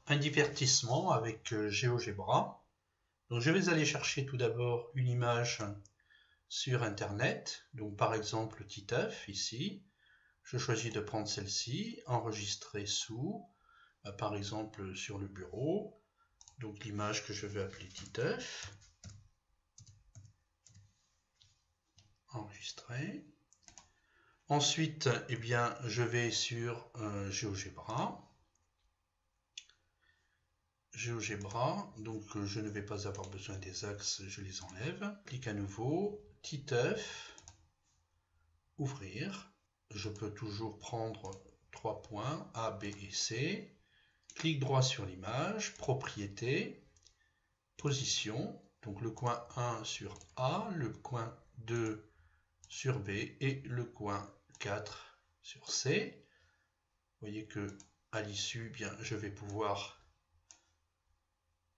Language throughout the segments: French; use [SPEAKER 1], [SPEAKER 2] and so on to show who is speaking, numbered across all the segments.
[SPEAKER 1] un divertissement avec GeoGebra. Donc je vais aller chercher tout d'abord une image sur internet, donc par exemple Titeuf ici. Je choisis de prendre celle-ci, enregistrer sous, par exemple sur le bureau, donc l'image que je vais appeler Titeuf. Enregistrer. Ensuite, eh bien, je vais sur GeoGebra. GeoGebra, donc je ne vais pas avoir besoin des axes, je les enlève. Clique à nouveau, Titeuf, ouvrir. Je peux toujours prendre 3 points, A, B et C. Clic droit sur l'image, propriété, position. Donc le coin 1 sur A, le coin 2 sur B et le coin 4 sur C. Vous voyez que à l'issue, bien, je vais pouvoir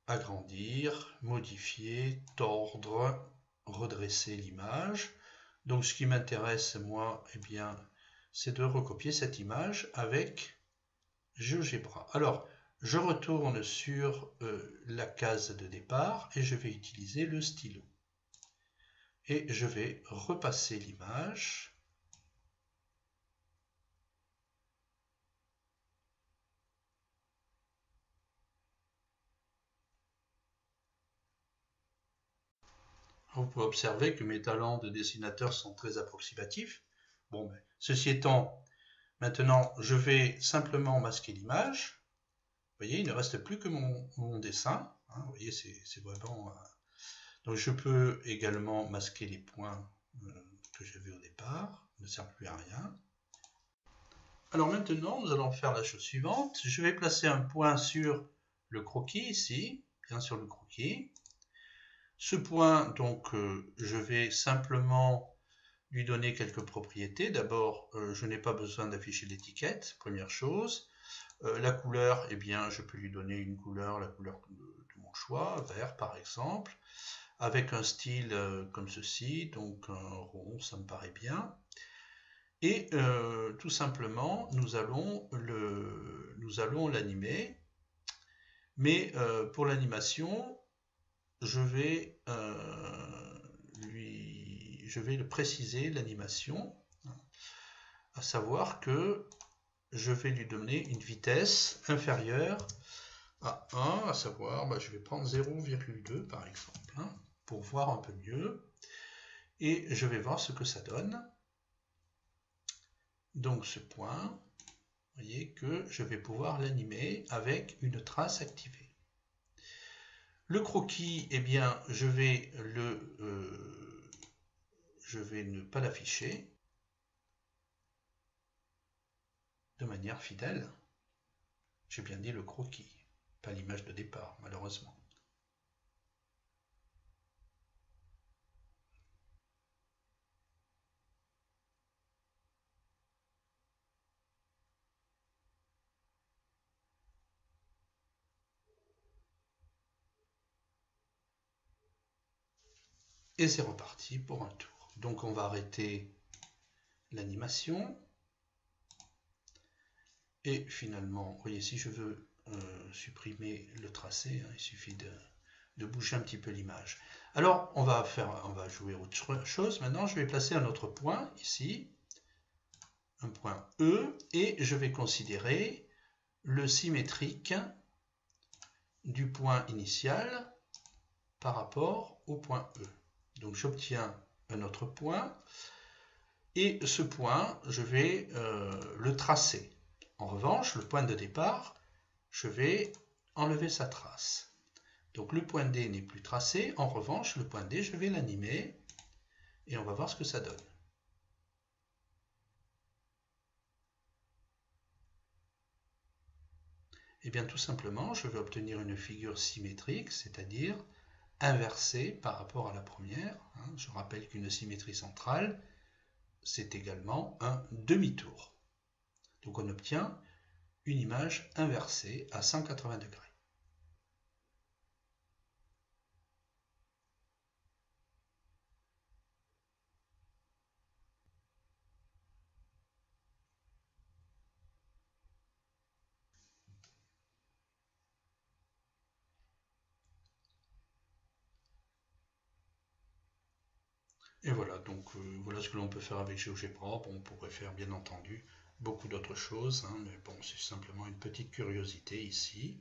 [SPEAKER 1] agrandir, modifier, tordre, redresser l'image. Donc ce qui m'intéresse, moi, eh bien, c'est de recopier cette image avec GeoGebra. Alors, je retourne sur la case de départ et je vais utiliser le stylo. Et je vais repasser l'image. Vous pouvez observer que mes talents de dessinateur sont très approximatifs. Bon, mais ceci étant, maintenant, je vais simplement masquer l'image. Vous voyez, il ne reste plus que mon dessin. Hein, vous voyez, c'est vraiment... Donc, je peux également masquer les points que j'avais au départ. Ne servent plus à rien. Alors maintenant, nous allons faire la chose suivante. Je vais placer un point sur le croquis ici, bien sur le croquis. Ce point, donc, je vais simplement lui donner quelques propriétés. D'abord, je n'ai pas besoin d'afficher l'étiquette, première chose. La couleur, eh bien, je peux lui donner une couleur, la couleur de mon choix, vert par exemple, avec un style comme ceci, donc un rond, ça me paraît bien. Et tout simplement, nous allons l'animer. Mais pour l'animation, je vais le préciser, l'animation, à savoir que je vais lui donner une vitesse inférieure à 1, à savoir, je vais prendre 0,2 par exemple, hein, pour voir un peu mieux. Et je vais voir ce que ça donne. Donc ce point, vous voyez que je vais pouvoir l'animer avec une trace activée. Le croquis, eh bien, je vais ne pas l'afficher de manière fidèle. J'ai bien dit le croquis, pas l'image de départ, malheureusement. Et c'est reparti pour un tour. Donc on va arrêter l'animation. Et finalement, vous voyez, si je veux supprimer le tracé, hein, il suffit de bouger un petit peu l'image. Alors, on va jouer autre chose. Maintenant, je vais placer un autre point ici, un point E, et je vais considérer le symétrique du point initial par rapport au point E. Donc, j'obtiens un autre point, et ce point, je vais le tracer. En revanche, le point de départ, je vais enlever sa trace. Donc le point D n'est plus tracé. En revanche, le point D, je vais l'animer et on va voir ce que ça donne. Et bien tout simplement, je vais obtenir une figure symétrique, c'est-à-dire inversée par rapport à la première. Je rappelle qu'une symétrie centrale, c'est également un demi-tour. Donc on obtient une image inversée à 180 degrés. Et voilà, donc voilà ce que l'on peut faire avec GeoGebra. Bon, on pourrait faire bien entendu beaucoup d'autres choses, hein, mais bon, c'est simplement une petite curiosité ici.